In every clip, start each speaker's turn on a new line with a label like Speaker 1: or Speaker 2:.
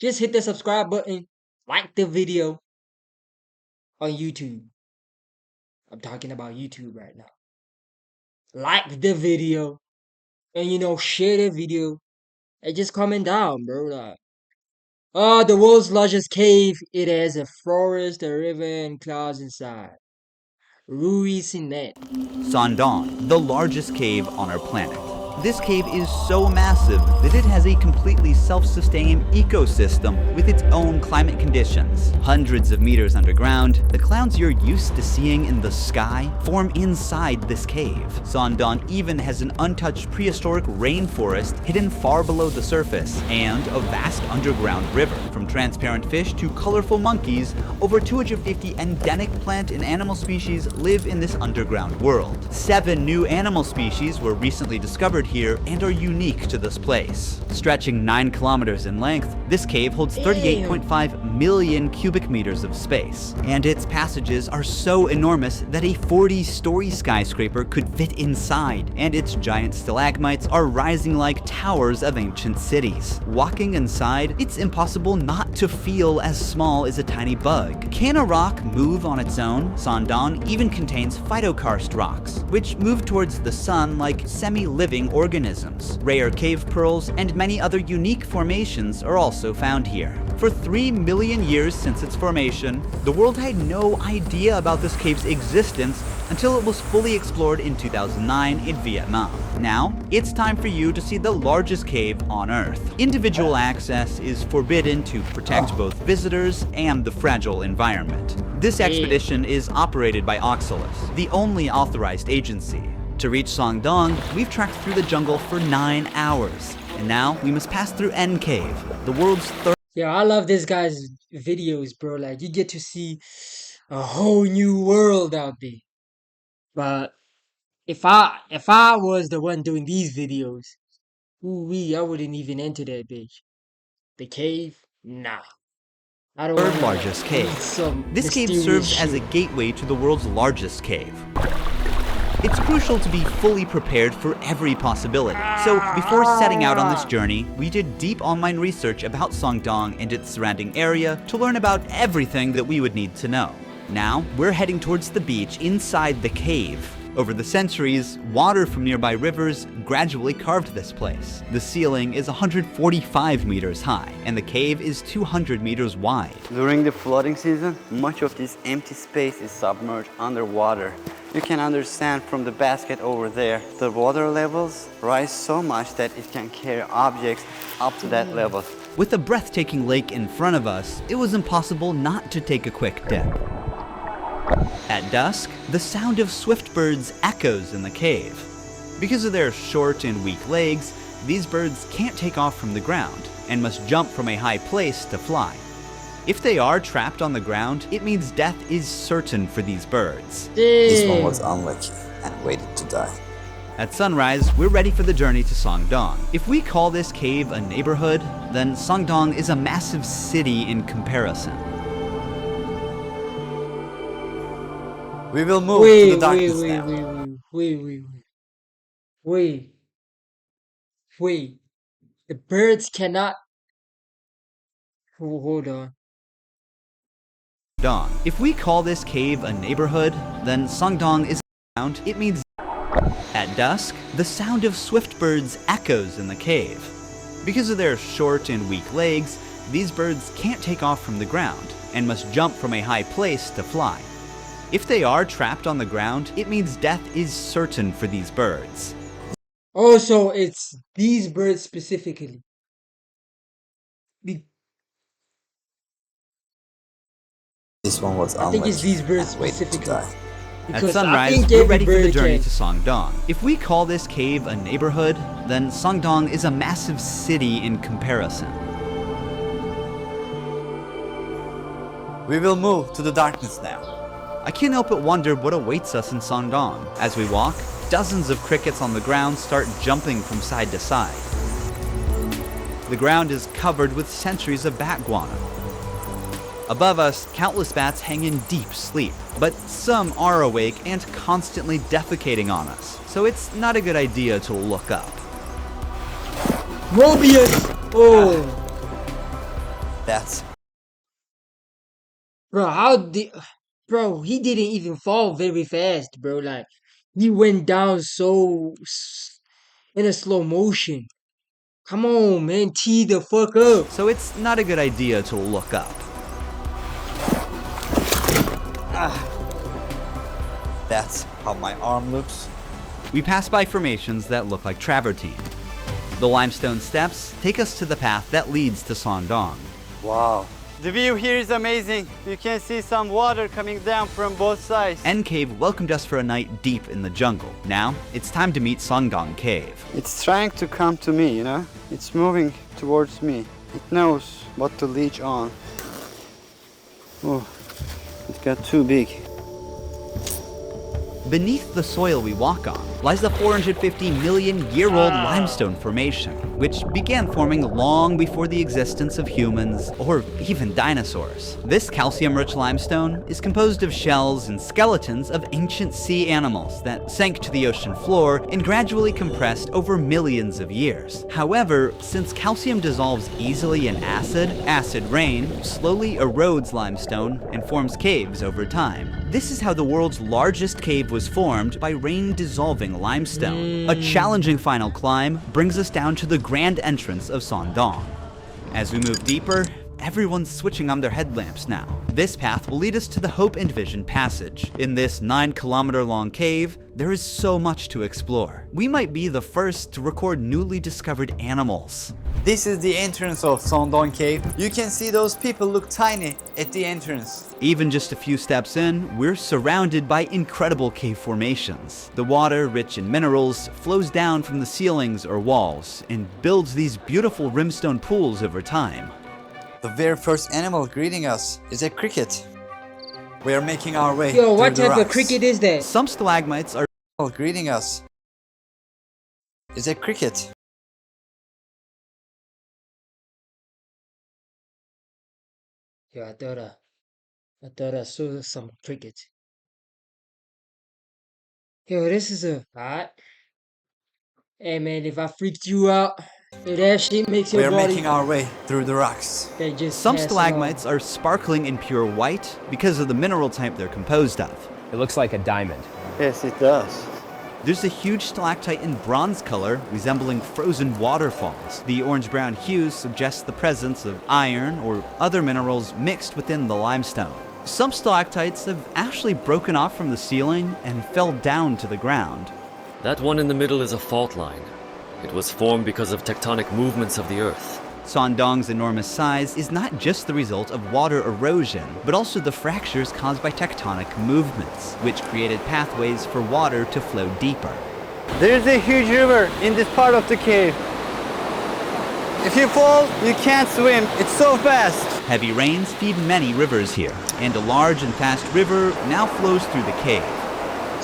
Speaker 1: just hit the subscribe button, like the video on YouTube. I'm talking about YouTube right now. Like the video and share the video and just comment down, bro. Like, oh, the world's largest cave. It has a forest, a river, and clouds inside. RUHI CENET.
Speaker 2: Sangdong, the largest cave on our planet. This cave is so massive that it has a completely self-sustaining ecosystem with its own climate conditions. Hundreds of meters underground, the clouds you're used to seeing in the sky form inside this cave. Sangdong even has an untouched prehistoric rainforest hidden far below the surface, and a vast underground river. From transparent fish to colorful monkeys, over 250 endemic plant and animal species live in this underground world. 7 new animal species were recently discovered here and are unique to this place. Stretching 9 kilometers in length, this cave holds 38.5 million cubic meters of space, and its passages are so enormous that a 40-story skyscraper could fit inside, and its giant stalagmites are rising like towers of ancient cities. Walking inside, it's impossible not to feel as small as a tiny bug. Can a rock move on its own? Sangdong even contains phytokarst rocks, which move towards the sun like semi-living organisms. Rare cave pearls and many other unique formations are also found here. For 3 million years since its formation, the world had no idea about this cave's existence until it was fully explored in 2009 in Vietnam. Now, it's time for you to see the largest cave on Earth. Individual access is forbidden to protect both visitors and the fragile environment. This expedition is operated by Oxalis, the only authorized agency. To reach Sangdong, we've trekked through the jungle for 9 hours, and now we must pass through N Cave, the world's third.
Speaker 1: Yeah, I love this guy's videos, bro. Like, you get to see a whole new world out there. But if I was the one doing these videos, I wouldn't even enter that bitch. The cave? Nah. I don't
Speaker 2: Third
Speaker 1: want
Speaker 2: largest cave.
Speaker 1: some
Speaker 2: This cave
Speaker 1: mysterious
Speaker 2: serves as a
Speaker 1: shit.
Speaker 2: gateway to the world's largest cave. It's crucial to be fully prepared for every possibility. So before setting out on this journey, we did deep online research about Sangdong and its surrounding area to learn about everything that we would need to know. Now, we're heading towards the beach inside the cave. Over the centuries, water from nearby rivers gradually carved this place. The ceiling is 145 meters high, and the cave is 200 meters wide.
Speaker 3: During the flooding season, much of this empty space is submerged underwater. You can understand from the basket over there, the water levels rise so much that it can carry objects up to that level.
Speaker 2: With a breathtaking lake in front of us, it was impossible not to take a quick dip. At dusk, the sound of swift birds echoes in the cave. Because of their short and weak legs, these birds can't take off from the ground and must jump from a high place to fly. If they are trapped on the ground, it means death is certain for these birds.
Speaker 4: This one was unlucky and waited to die.
Speaker 2: At sunrise, we're ready for the journey to Sangdong. If we call this cave a neighborhood, then Sangdong is a massive city in comparison.
Speaker 3: We will move to the darkness now.
Speaker 1: Wait. The birds cannot. Hold on.
Speaker 2: If we call this cave a neighborhood, then Sangdong is around. It means at dusk, the sound of swift birds echoes in the cave. Because of their short and weak legs, these birds can't take off from the ground and must jump from a high place to fly. If they are trapped on the ground, it means death is certain for these birds.
Speaker 1: Oh, so it's these birds specifically. Be-
Speaker 4: This one was
Speaker 1: I think it's
Speaker 4: unlucky
Speaker 1: these birds
Speaker 4: and waited to
Speaker 1: specifically.
Speaker 4: die.
Speaker 2: At
Speaker 1: Because I
Speaker 2: sunrise,
Speaker 1: think
Speaker 2: we're
Speaker 1: every
Speaker 2: ready for the
Speaker 1: bird
Speaker 2: journey
Speaker 1: can.
Speaker 2: to Sangdong. If we call this cave a neighborhood, then Sangdong is a massive city in comparison.
Speaker 3: We will move to the darkness now.
Speaker 2: I can't help but wonder what awaits us in Sangdong. As we walk, dozens of crickets on the ground start jumping from side to side. The ground is covered with centuries of bat guano. Above us, countless bats hang in deep sleep, but some are awake and constantly defecating on us, so it's not a good idea to look up.
Speaker 1: Mobius! Oh!
Speaker 3: That's
Speaker 1: Bro, how did bro, he didn't even fall very fast, bro. Like he went down in a slow motion. Come on, man, tee the fuck up.
Speaker 2: So it's not a good idea to look up.
Speaker 4: That's how my arm looks.
Speaker 2: We pass by formations that look like travertine. The limestone steps take us to the path that leads to Sondong.
Speaker 3: wow. The view here is amazing. You can see some water coming down from both sides.
Speaker 2: N Cave welcomed us for a night deep in the jungle. Now, it's time to meet Sondong Cave.
Speaker 3: It's trying to come to me, you know? It's moving towards me. It knows what to leech on. Oh, it got too big.
Speaker 2: Beneath the soil we walk on lies the 450 million year old limestone formation, which began forming long before the existence of humans or even dinosaurs. This calcium-rich limestone is composed of shells and skeletons of ancient sea animals that sank to the ocean floor and gradually compressed over millions of years. However, since calcium dissolves easily in acid rain slowly erodes limestone and forms caves over time. This is how the world's largest cave was formed, by rain dissolving limestone. A challenging final climb brings us down to the grand entrance of Sondong. As we move deeper, everyone's switching on their headlamps now. This path will lead us to the Hope and Vision Passage. In this 9-kilometer-long cave, there is so much to explore. We might be the first to record newly discovered animals.
Speaker 3: This is the entrance of Sondong Cave. You can see those people look tiny at the entrance.
Speaker 2: Even just a few steps in, we're surrounded by incredible cave formations. The water, rich in minerals, flows down from the ceilings or walls and builds these beautiful rimstone pools over time.
Speaker 4: The very first animal greeting us is a cricket. We are making our way
Speaker 1: Yo,
Speaker 4: through
Speaker 1: what
Speaker 4: the
Speaker 1: type of
Speaker 4: rocks.
Speaker 1: cricket is that?
Speaker 2: Some stalagmites are
Speaker 4: Greeting us is a cricket.
Speaker 1: Yo, I thought I saw some cricket. Yo, this is a alright. Hey man, if I freaked you out, if that shit makes
Speaker 4: We
Speaker 1: your
Speaker 4: are
Speaker 1: body,
Speaker 4: making our way through the rocks.
Speaker 1: they just
Speaker 2: Some
Speaker 1: pass it
Speaker 2: stalagmites
Speaker 1: on.
Speaker 2: are sparkling in pure white because of the mineral type they're composed of.
Speaker 5: It looks like a diamond.
Speaker 3: Yes, it does.
Speaker 2: There's a huge stalactite in bronze color, resembling frozen waterfalls. The orange-brown hue suggests the presence of iron or other minerals mixed within the limestone. Some stalactites have actually broken off from the ceiling and fell down to the ground.
Speaker 6: That one in the middle is a fault line. It was formed because of tectonic movements of the Earth.
Speaker 2: Sondong's enormous size is not just the result of water erosion, but also the fractures caused by tectonic movements, which created pathways for water to flow deeper.
Speaker 3: There's a huge river in this part of the cave. If you fall, you can't swim. It's so fast.
Speaker 2: Heavy rains feed many rivers here, and a large and fast river now flows through the cave.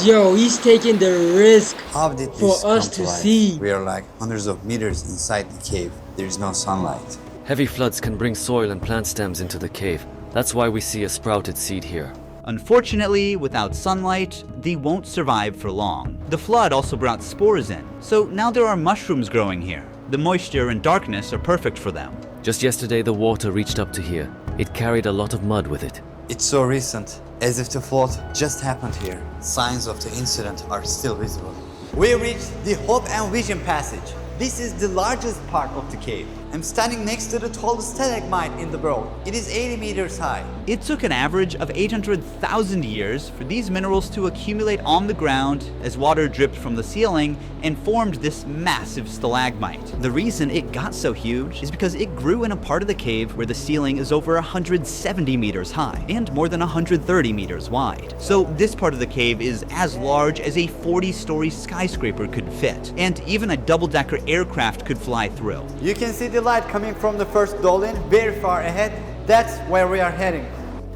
Speaker 1: Yo, he's taking the risk
Speaker 4: How did this
Speaker 1: for us
Speaker 4: come
Speaker 1: to
Speaker 4: life?
Speaker 1: see.
Speaker 4: We are like hundreds of meters inside the cave. There is no sunlight.
Speaker 6: Heavy floods can bring soil and plant stems into the cave. That's why we see a sprouted seed here.
Speaker 2: Unfortunately, without sunlight, they won't survive for long. The flood also brought spores in, so now there are mushrooms growing here. The moisture and darkness are perfect for them.
Speaker 6: Just yesterday, the water reached up to here. It carried a lot of mud with it.
Speaker 4: It's so recent, as if the flood just happened here. Signs of the incident are still visible.
Speaker 3: We reached the Hope and Vision Passage. This is the largest part of the cave. I'm standing next to the tallest stalagmite in the world. It is 80 meters high.
Speaker 2: It took an average of 800,000 years for these minerals to accumulate on the ground as water dripped from the ceiling and formed this massive stalagmite. The reason it got so huge is because it grew in a part of the cave where the ceiling is over 170 meters high and more than 130 meters wide. So this part of the cave is as large as a 40-story skyscraper could fit, and even a double-decker aircraft could fly through.
Speaker 3: You can see the light coming from the first dolin very far ahead. That's where we are heading.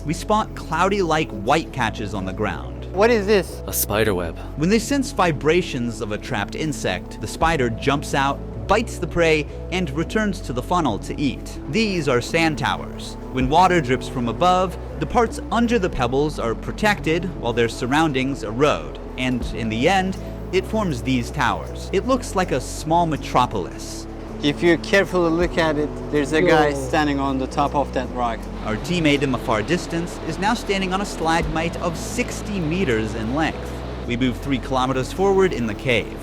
Speaker 2: We spot cloudy-like white catches on the ground.
Speaker 3: What is this?
Speaker 6: A spider web.
Speaker 2: When they sense vibrations of a trapped insect, the spider jumps out, bites the prey, and returns to the funnel to eat. These are sand towers. When water drips from above, the parts under the pebbles are protected while their surroundings erode, and in the end, it forms these towers. It looks like a small metropolis.
Speaker 3: If you carefully look at it, there's a guy
Speaker 1: Whoa.
Speaker 3: standing on the top of that rock.
Speaker 2: Our teammate in the far distance is now standing on a stalagmite of 60 meters in length. We move 3 kilometers forward in the cave.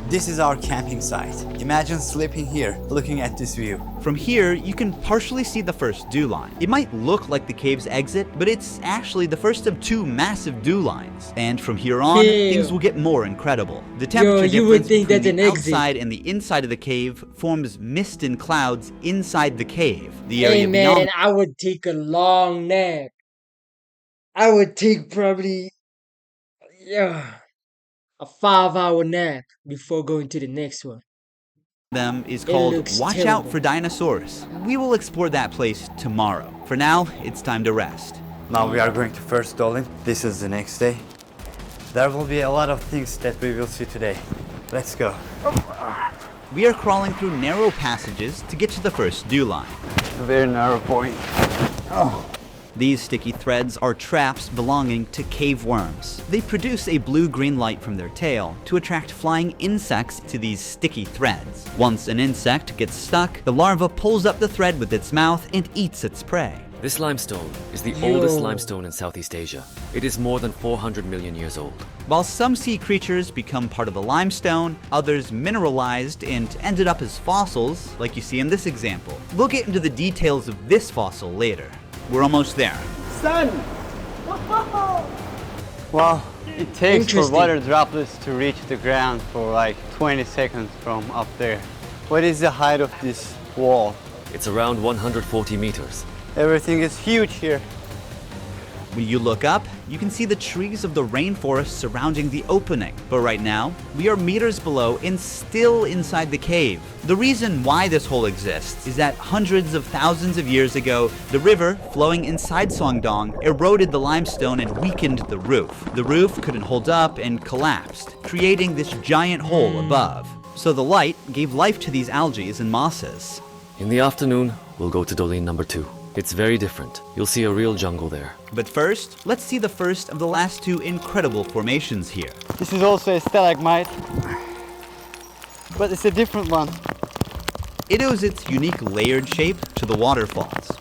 Speaker 4: This is our camping site. Imagine sleeping here, looking at this view.
Speaker 2: From here, you can partially see the first dew line. It might look like the cave's exit, but it's actually the first of 2 massive dew lines. And from here on,
Speaker 1: Ew.
Speaker 2: things will get more incredible. The temperature
Speaker 1: you would
Speaker 2: difference
Speaker 1: think
Speaker 2: between
Speaker 1: that's
Speaker 2: the
Speaker 1: an exit.
Speaker 2: outside and the inside of the cave forms mist and clouds inside the cave. The
Speaker 1: Hey
Speaker 2: area
Speaker 1: man,
Speaker 2: beyond
Speaker 1: I would take a long nap. I would take probably a 5-hour nap before going to the next one.
Speaker 2: them is
Speaker 1: It
Speaker 2: called
Speaker 1: looks
Speaker 2: Watch Out
Speaker 1: terrible.
Speaker 2: for Dinosaurs. We will explore that place tomorrow. For now, it's time to rest.
Speaker 3: Now we are going to first Dolin. This is the next day. There will be a lot of things that we will see today. Let's go.
Speaker 2: We are crawling through narrow passages to get to the first dew line.
Speaker 3: A very narrow point.
Speaker 2: These sticky threads are traps belonging to cave worms. They produce a blue-green light from their tail to attract flying insects to these sticky threads. Once an insect gets stuck, the larva pulls up the thread with its mouth and eats its prey.
Speaker 6: This limestone is the
Speaker 1: Yo.
Speaker 6: oldest limestone in Southeast Asia. It is more than 400 million years old.
Speaker 2: While some sea creatures become part of the limestone, others mineralized and ended up as fossils, like you see in this example. We'll get into the details of this fossil later. We're almost there.
Speaker 3: Wow, it takes for
Speaker 1: Interesting.
Speaker 3: water droplets to reach the ground for like 20 seconds from up there. What is the height of this wall?
Speaker 6: It's around 140 meters.
Speaker 3: Everything is huge here.
Speaker 2: When you look up, you can see the trees of the rainforest surrounding the opening. But right now, we are meters below and still inside the cave. The reason why this hole exists is that hundreds of thousands of years ago, the river flowing inside Songdong eroded the limestone and weakened the roof. The roof couldn't hold up and collapsed, creating this giant hole above. So the light gave life to these algae and mosses.
Speaker 6: In the afternoon, we'll go to Dolin number 2. It's very different. You'll see a real jungle there.
Speaker 2: But first, let's see the first of the last 2 incredible formations here.
Speaker 3: This is also a stalagmite, but it's a different one.
Speaker 2: It owes its unique layered shape to the waterfalls.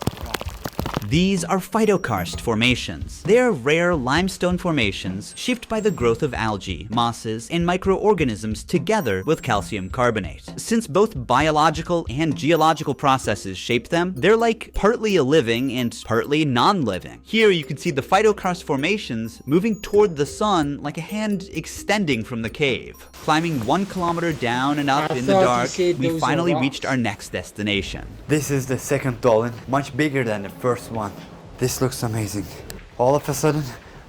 Speaker 2: These are phytokarst formations. They are rare limestone formations shaped by the growth of algae, mosses, and microorganisms together with calcium carbonate. Since both biological and geological processes shape them, they're like partly a living and partly non-living. Here you can see the phytokarst formations moving toward the sun like a hand extending from the cave. Climbing 1 kilometer down and up
Speaker 1: I
Speaker 2: in the
Speaker 1: thought you
Speaker 2: dark,
Speaker 1: said
Speaker 2: we
Speaker 1: those are
Speaker 2: finally
Speaker 1: rocks.
Speaker 2: reached our next destination.
Speaker 3: This is the second Dolin, much bigger than the first one. This looks amazing. All of a sudden,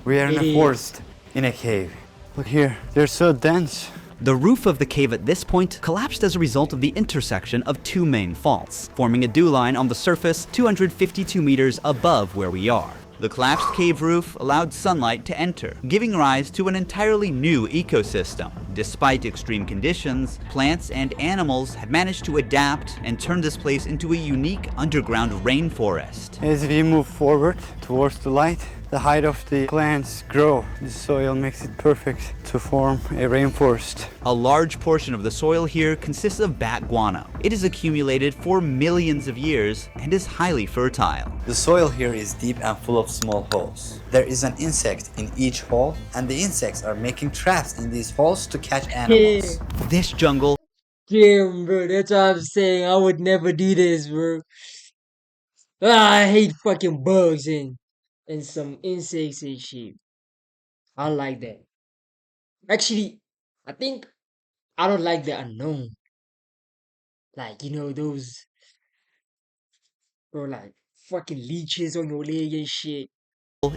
Speaker 3: we are in
Speaker 1: It
Speaker 3: a
Speaker 1: is.
Speaker 3: forest, in a cave. Look here, they're so dense.
Speaker 2: The roof of the cave at this point collapsed as a result of the intersection of 2 main faults, forming a dew line on the surface 252 meters above where we are. The collapsed cave roof allowed sunlight to enter, giving rise to an entirely new ecosystem. Despite extreme conditions, plants and animals have managed to adapt and turn this place into a unique underground rainforest.
Speaker 3: As we move forward towards the light, the height of the plants grow. The soil makes it perfect to form a rainforest.
Speaker 2: A large portion of the soil here consists of bat guano. It is accumulated for millions of years and is highly fertile.
Speaker 4: The soil here is deep and full of small holes. There is an insect in each hole, and the insects are making traps in these holes to catch animals.
Speaker 2: This jungle
Speaker 1: Damn, bro, that's what I'm saying. I would never do this, bro. I hate fucking bugs and some insects and shit. I like that. Actually, I think I don't like the unknown. Like, those, bro, like fucking leeches on your leg and shit.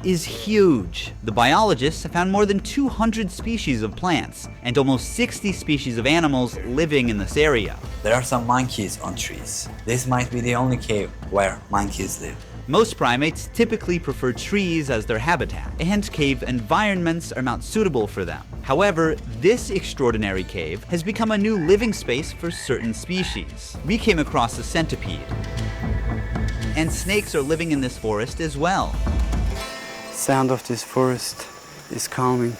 Speaker 2: is huge. The biologists have found more than 200 species of plants and almost 60 species of animals living in this area.
Speaker 4: There are some monkeys on trees. This might be the only cave where monkeys live.
Speaker 2: Most primates typically prefer trees as their habitat, and cave environments are not suitable for them. However, this extraordinary cave has become a new living space for certain species. We came across a centipede, and snakes are living in this forest as well.
Speaker 3: Sound of this forest is calming.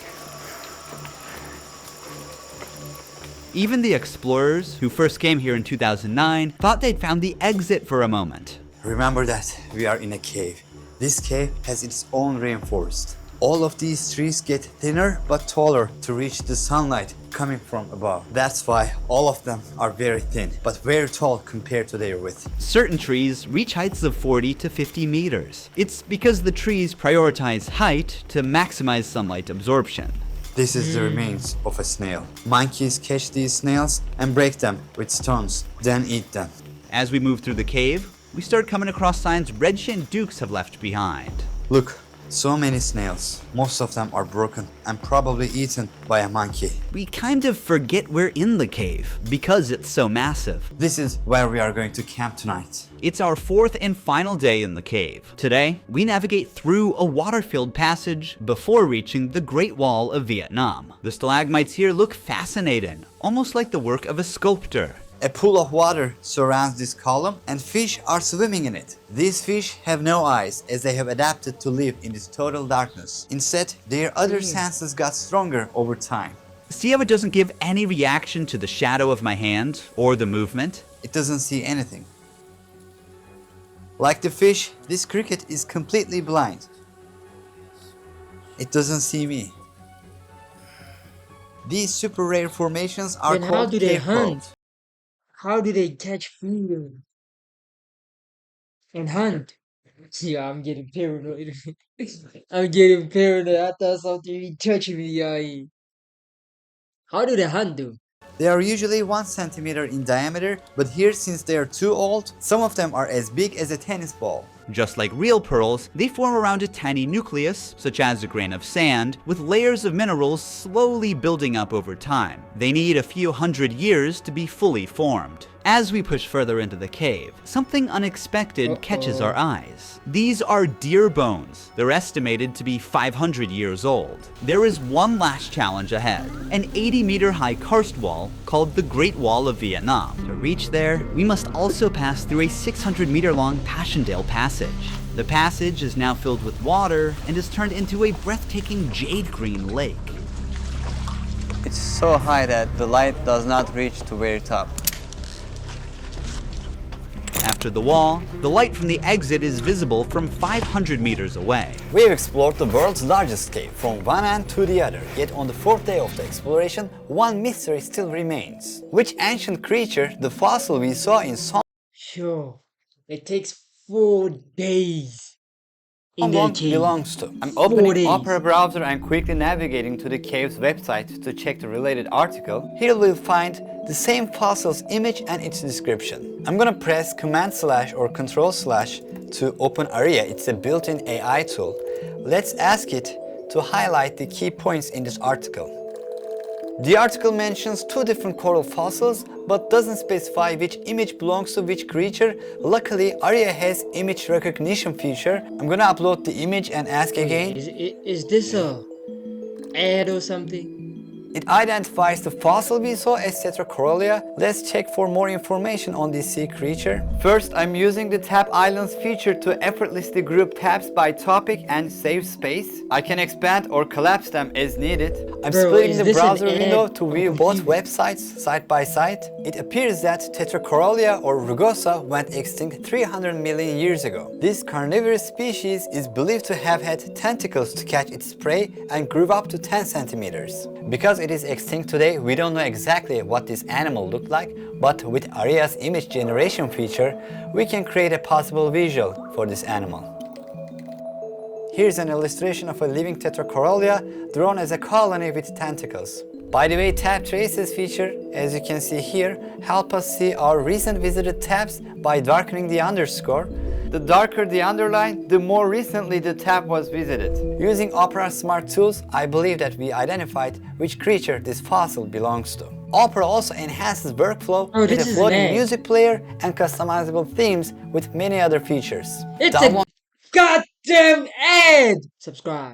Speaker 2: Even the explorers, who first came here in 2009, thought they'd found the exit for a moment.
Speaker 4: Remember that we are in a cave. This cave has its own rainforest. All of these trees get thinner but taller to reach the sunlight coming from above. That's why all of them are very thin, but very tall compared to their width.
Speaker 2: Certain trees reach heights of 40 to 50 meters. It's because the trees prioritize height to maximize sunlight absorption.
Speaker 4: This is the remains of a snail. Monkeys catch these snails and break them with stones, then eat them.
Speaker 2: As we move through the cave, we start coming across signs red-shinned dukes have left behind.
Speaker 4: Look, so many snails. Most of them are broken and probably eaten by a monkey.
Speaker 2: We kind of forget we're in the cave because it's so massive.
Speaker 4: This is where we are going to camp tonight.
Speaker 2: It's our fourth and final day in the cave. Today, we navigate through a water-filled passage before reaching the Great Wall of Vietnam. The stalagmites here look fascinating, almost like the work of a sculptor.
Speaker 4: A pool of water surrounds this column and fish are swimming in it. These fish have no eyes as they have adapted to live in this total darkness. Instead, their other senses got stronger over time.
Speaker 2: See how it doesn't give any reaction to the shadow of my hand or the movement?
Speaker 4: It doesn't see anything. Like the fish, this cricket is completely blind. It doesn't see me. These super rare formations are
Speaker 1: Then how
Speaker 4: called
Speaker 1: do they
Speaker 4: cave pearls.
Speaker 1: hunt? How do they catch food and hunt? Yeah, I'm getting paranoid. I'm getting paranoid. I thought something be touching me, yeah. How do they hunt, though?
Speaker 4: They are usually 1 centimeter in diameter, but here, since they are too old, some of them are as big as a tennis ball.
Speaker 2: Just like real pearls, they form around a tiny nucleus, such as a grain of sand, with layers of minerals slowly building up over time. They need a few hundred years to be fully formed. As we push further into the cave, something unexpected catches our eyes. These are deer bones. They're estimated to be 500 years old. There is one last challenge ahead, an 80-meter high karst wall called the Great Wall of Vietnam. To reach there, we must also pass through a 600-meter long Passchendaele passage. The passage is now filled with water and is turned into a breathtaking jade green lake.
Speaker 3: It's so high that the light does not reach to very top.
Speaker 2: After the wall, the light from the exit is visible from 500 meters away.
Speaker 3: We've explored the world's largest cave from one end to the other, yet on the fourth day of the exploration, one mystery still remains. Which ancient creature the fossil we saw in
Speaker 1: Sure, it takes 4 days in their
Speaker 3: Someone
Speaker 1: cave.
Speaker 3: belongs to? I'm
Speaker 1: 4
Speaker 3: opening
Speaker 1: days.
Speaker 3: Opera browser and quickly navigating to the cave's website to check the related article. Here we'll find the same fossil's image and its description. I'm gonna press Command/ or Control/ to open Aria. It's a built-in AI tool. Let's ask it to highlight the key points in this article. The article mentions 2 different coral fossils, but doesn't specify which image belongs to which creature. Luckily, Aria has image recognition feature. I'm gonna upload the image and ask again.
Speaker 1: Is this a ad or something?
Speaker 3: It identifies the fossil we saw as Tetracorolia. Let's check for more information on this sea creature. First, I'm using the Tab Islands feature to effortlessly group tabs by topic and save space. I can expand or collapse them as needed. I'm splitting
Speaker 1: is
Speaker 3: the
Speaker 1: this an
Speaker 3: browser
Speaker 1: ad?
Speaker 3: window to view
Speaker 1: I'm
Speaker 3: both
Speaker 1: confused.
Speaker 3: websites side by side. It appears that Tetracorolia or rugosa went extinct 300 million years ago. This carnivorous species is believed to have had tentacles to catch its prey and grew up to 10 centimeters. Because it is extinct today, we don't know exactly what this animal looked like, but with Aria's image generation feature, we can create a possible visual for this animal. Here's an illustration of a living Tetracorolia drawn as a colony with tentacles. By the way, tab traces feature, as you can see here, help us see our recent visited tabs by darkening the underscore. The darker the underline, the more recently the tab was visited. Using Opera Smart Tools, I believe that we identified which creature this fossil belongs to. Opera also enhances workflow with
Speaker 1: this
Speaker 3: a
Speaker 1: is
Speaker 3: floating
Speaker 1: an ad.
Speaker 3: music player and customizable themes with many other features.
Speaker 1: It's
Speaker 3: Download
Speaker 1: a goddamn ad! Subscribe.